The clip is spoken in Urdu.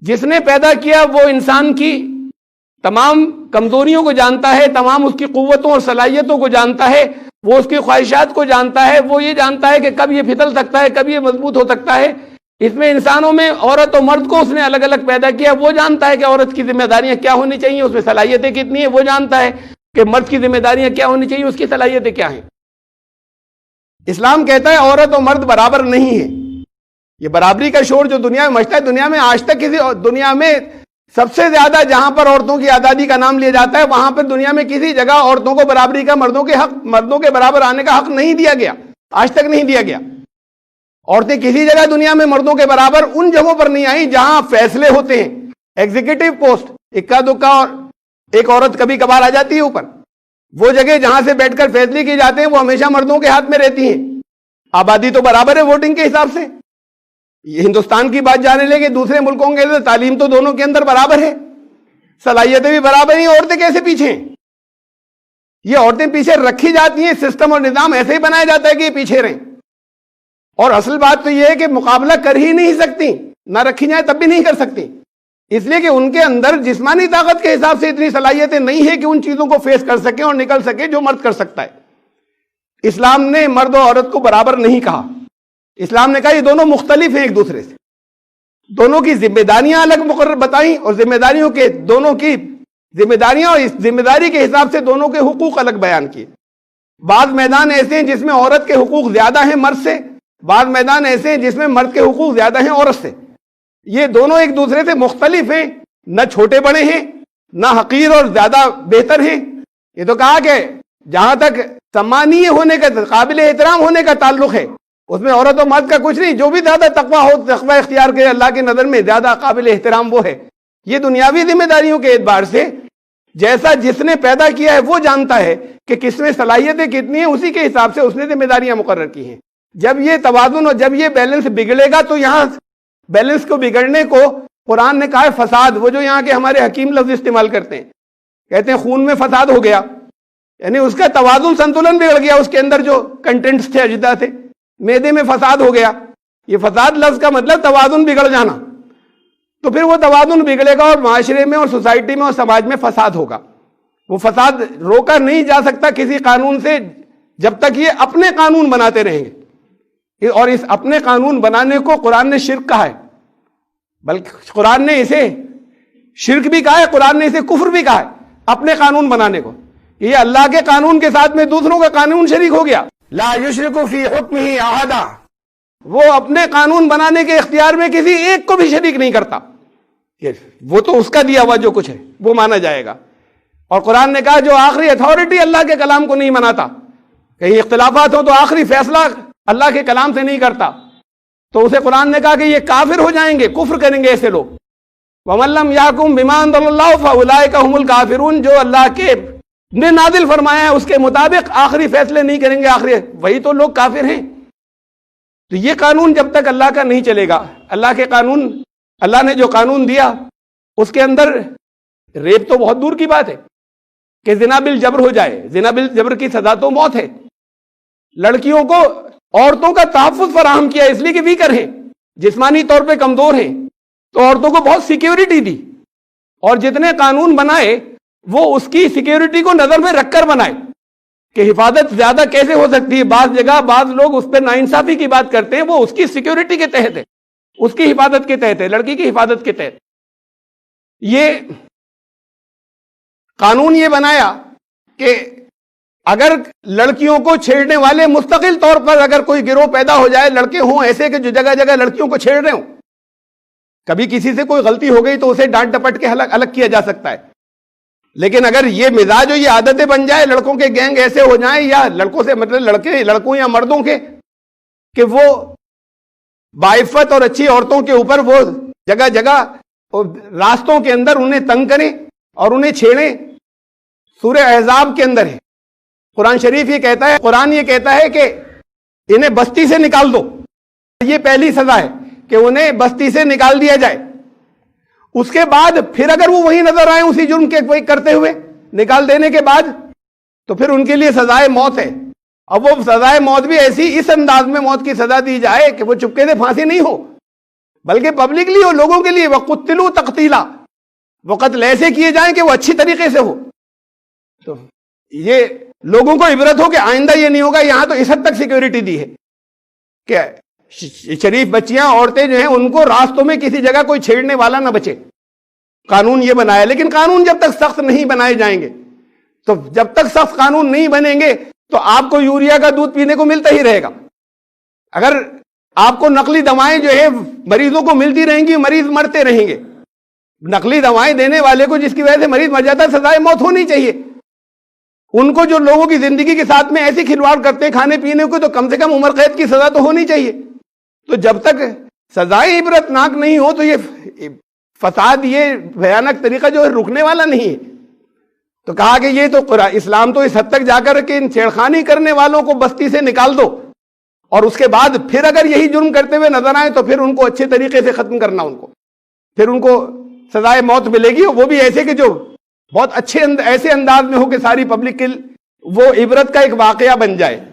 جس نے پیدا کیا وہ انسان کی تمام کمزوریوں کو جانتا ہے، تمام اس کی قوتوں اور صلاحیتوں کو جانتا ہے، وہ اس کی خواہشات کو جانتا ہے، وہ یہ جانتا ہے کہ کب یہ پھسل سکتا ہے، کب یہ مضبوط ہو سکتا ہے۔ اس میں انسانوں میں عورت اور مرد کو اس نے الگ الگ پیدا کیا، وہ جانتا ہے کہ عورت کی ذمہ داریاں کیا ہونی چاہیے، اس میں صلاحیتیں کتنی ہیں، وہ جانتا ہے کہ مرد کی ذمہ داریاں کیا ہونی چاہیے، اس کی صلاحیتیں کیا ہیں۔ اسلام کہتا ہے عورت اور مرد برابر نہیں ہے۔ یہ برابری کا شور جو دنیا میں مچتا ہے، دنیا میں آج تک دنیا میں سب سے زیادہ جہاں پر عورتوں کی آزادی کا نام لیا جاتا ہے، وہاں پر دنیا میں کسی جگہ عورتوں کو برابری کا، مردوں کے برابر آنے کا حق نہیں دیا گیا، آج تک نہیں دیا گیا۔ عورتیں کسی جگہ دنیا میں مردوں کے برابر ان جگہوں پر نہیں آئی جہاں فیصلے ہوتے ہیں، ایگزیکٹو پوسٹ، اکا دکا اور ایک عورت کبھی کبھار آ جاتی ہے اوپر، وہ جگہ جہاں سے بیٹھ کر فیصلے کیے جاتے ہیں وہ ہمیشہ مردوں کے ہاتھ میں رہتی ہیں۔ آبادی تو برابر ہے ووٹنگ کے حساب سے، یہ ہندوستان کی بات جانے لے کہ دوسرے ملکوں کے اندر تعلیم تو دونوں کے اندر برابر ہے، صلاحیتیں بھی برابر ہیں، عورتیں کیسے پیچھے ہیں؟ یہ عورتیں پیچھے رکھی جاتی ہیں، سسٹم اور نظام ایسے ہی بنایا جاتا ہے کہ یہ پیچھے رہیں۔ اور اصل بات تو یہ ہے کہ مقابلہ کر ہی نہیں سکتی، نہ رکھی جائے تب بھی نہیں کر سکتی، اس لیے کہ ان کے اندر جسمانی طاقت کے حساب سے اتنی صلاحیتیں نہیں ہے کہ ان چیزوں کو فیس کر سکیں اور نکل سکیں جو مرد کر سکتا ہے۔ اسلام نے مرد اور عورت کو برابر نہیں کہا، اسلام نے کہا یہ دونوں مختلف ہیں ایک دوسرے سے، دونوں کی ذمہ داریاں الگ مقرر بتائیں اور ذمہ داریوں کے دونوں کی ذمہ داریاں اور اس ذمہ داری کے حساب سے دونوں کے حقوق الگ بیان کیے۔ بعض میدان ایسے ہیں جس میں عورت کے حقوق زیادہ ہیں مرد سے، بعض میدان ایسے ہیں جس میں مرد کے حقوق زیادہ ہیں عورت سے۔ یہ دونوں ایک دوسرے سے مختلف ہیں، نہ چھوٹے بڑے ہیں، نہ حقیر اور زیادہ بہتر ہیں۔ یہ تو کہا کہ جہاں تک سمانیہ ہونے کا، قابل احترام ہونے کا تعلق ہے، اس میں عورت و مرد کا کچھ نہیں، جو بھی زیادہ تقویٰ ہو، تقویٰ اختیار کرے اللہ کی نظر میں زیادہ قابل احترام وہ ہے۔ یہ دنیاوی ذمہ داریوں کے اعتبار سے جیسا جس نے پیدا کیا ہے وہ جانتا ہے کہ کس میں صلاحیتیں کتنی ہیں، اسی کے حساب سے اس نے ذمہ داریاں مقرر کی ہیں۔ جب یہ توازن اور جب یہ بیلنس بگڑے گا تو یہاں بیلنس کو بگڑنے کو قرآن نے کہا ہے فساد، وہ جو یہاں کے ہمارے حکیم لفظ استعمال کرتے ہیں، کہتے ہیں خون میں فساد ہو گیا، یعنی اس کا توازن سنتولن بگڑ گیا، اس کے اندر جو کنٹینٹس تھے، اجزا تھے، معدے میں فساد ہو گیا۔ یہ فساد لفظ کا مطلب توازن بگڑ جانا، تو پھر وہ توازن بگڑے گا اور معاشرے میں اور سوسائٹی میں اور سماج میں فساد ہوگا۔ وہ فساد روکا نہیں جا سکتا کسی قانون سے جب تک یہ اپنے قانون بناتے رہیں گے، اور اس اپنے قانون بنانے کو قرآن نے شرک کہا ہے، بلکہ قرآن نے اسے شرک بھی کہا ہے، قرآن نے اسے کفر بھی کہا ہے، اپنے قانون بنانے کو۔ یہ اللہ کے قانون کے ساتھ میں دوسروں کا قانون شریک ہو گیا۔ لا یشرک فی حکمہ احدا، وہ اپنے قانون بنانے کے اختیار میں کسی ایک کو بھی شریک نہیں کرتا، وہ تو اس کا دیا ہوا جو کچھ ہے وہ مانا جائے گا۔ اور قرآن نے کہا جو آخری اتھارٹی اللہ کے کلام کو نہیں مناتا، کہیں اختلافات ہو تو آخری فیصلہ اللہ کے کلام سے نہیں کرتا، تو اسے قرآن نے کہا کہ یہ کافر ہو جائیں گے، کفر کریں گے ایسے لوگ۔ وَمَن لَّمْ يَحْكُم بِمَا أَنزَلَ اللَّهُ فَأُولَٰئِكَ هُمُ الْكَافِرُونَ، جو اللہ کے نے نازل فرمایا ہے اس کے مطابق آخری فیصلے نہیں کریں گے، آخری وہی تو لوگ کافر ہیں۔ تو یہ قانون جب تک اللہ کا نہیں چلے گا، اللہ کے قانون، اللہ نے جو قانون دیا اس کے اندر ریپ تو بہت دور کی بات ہے کہ زنا بالجبر ہو جائے، زنا بالجبر کی سزا تو موت ہے۔ لڑکیوں کو عورتوں کا تحفظ فراہم کیا اس لیے کہ ویکر ہیں، جسمانی طور پہ کمزور ہیں، تو عورتوں کو بہت سیکیورٹی دی، اور جتنے قانون بنائے وہ اس کی سیکیورٹی کو نظر میں رکھ کر بنائے کہ حفاظت زیادہ کیسے ہو سکتی ہے۔ بعض جگہ بعض لوگ اس پہ ناانصافی کی بات کرتے ہیں، وہ اس کی سیکیورٹی کے تحت ہے، اس کی حفاظت کے تحت ہے، لڑکی کی حفاظت کے تحت۔ یہ قانون یہ بنایا کہ اگر لڑکیوں کو چھیڑنے والے مستقل طور پر اگر کوئی گروہ پیدا ہو جائے، لڑکے ہوں ایسے کہ جو جگہ جگہ لڑکیوں کو چھیڑ رہے ہوں، کبھی کسی سے کوئی غلطی ہو گئی تو اسے ڈانٹ ڈپٹ کے الگ کیا جا سکتا ہے، لیکن اگر یہ مزاج اور یہ عادتیں بن جائے، لڑکوں کے گینگ ایسے ہو جائیں، یا لڑکوں سے مطلب لڑکوں یا مردوں کے، کہ وہ باعفت اور اچھی عورتوں کے اوپر وہ جگہ جگہ راستوں کے اندر انہیں تنگ کریں اور انہیں چھیڑیں۔ سورہ احزاب کے اندر ہے، قرآن شریف یہ کہتا ہے، قرآن یہ کہتا ہے کہ انہیں بستی سے نکال دو، یہ پہلی سزا ہے کہ انہیں بستی سے نکال دیا جائے۔ اس کے بعد پھر اگر وہ وہیں نظر آئیں اسی جرم کے کوئی کرتے ہوئے نکال دینے کے بعد، تو پھر ان کے لیے سزائے موت ہے۔ اب وہ سزائے موت بھی ایسی اس انداز میں موت کی سزا دی جائے کہ وہ چپکے سے پھانسی نہیں ہو، بلکہ پبلکلی اور لوگوں کے لیے وَقُتِّلُوا تَقْتِيلًا، وہ قتل ایسے کیے جائیں کہ وہ اچھی طریقے سے ہو. تو یہ لوگوں کو عبرت ہو کہ آئندہ یہ نہیں ہوگا. یہاں تو اس حد تک سیکیورٹی دی ہے کہ شریف بچیاں عورتیں جو ہیں ان کو راستوں میں کسی جگہ کوئی چھیڑنے والا نہ بچے. قانون یہ بنایا، لیکن قانون جب تک سخت نہیں بنائے جائیں گے، تو جب تک سخت قانون نہیں بنیں گے تو آپ کو یوریا کا دودھ پینے کو ملتا ہی رہے گا. اگر آپ کو نقلی دوائیں جو ہے مریضوں کو ملتی رہیں گی، مریض مرتے رہیں گے. نقلی دوائیں دینے والے کو جس کی وجہ سے مریض مر جاتا ہے، سزائے موت ہونی چاہیے. ان کو جو لوگوں کی زندگی کے ساتھ میں ایسی کھلواڑ کرتے ہیں کھانے پینے کو، تو کم سے کم عمر قید کی سزا تو ہونی چاہیے. تو جب تک سزائیں عبرت ناک نہیں ہو تو یہ فساد، یہ بھیانک طریقہ جو ہے رکنے والا نہیں ہے. تو کہا کہ یہ تو اسلام تو اس حد تک جا کر کہ ان چھیڑخانی کرنے والوں کو بستی سے نکال دو، اور اس کے بعد پھر اگر یہی جرم کرتے ہوئے نظر آئے تو پھر ان کو اچھے طریقے سے ختم کرنا، ان کو پھر ان کو سزائے موت ملے گی. وہ بھی ایسے کہ جو بہت اچھے ایسے انداز میں ہو کہ ساری پبلک کے وہ عبرت کا ایک واقعہ بن جائے.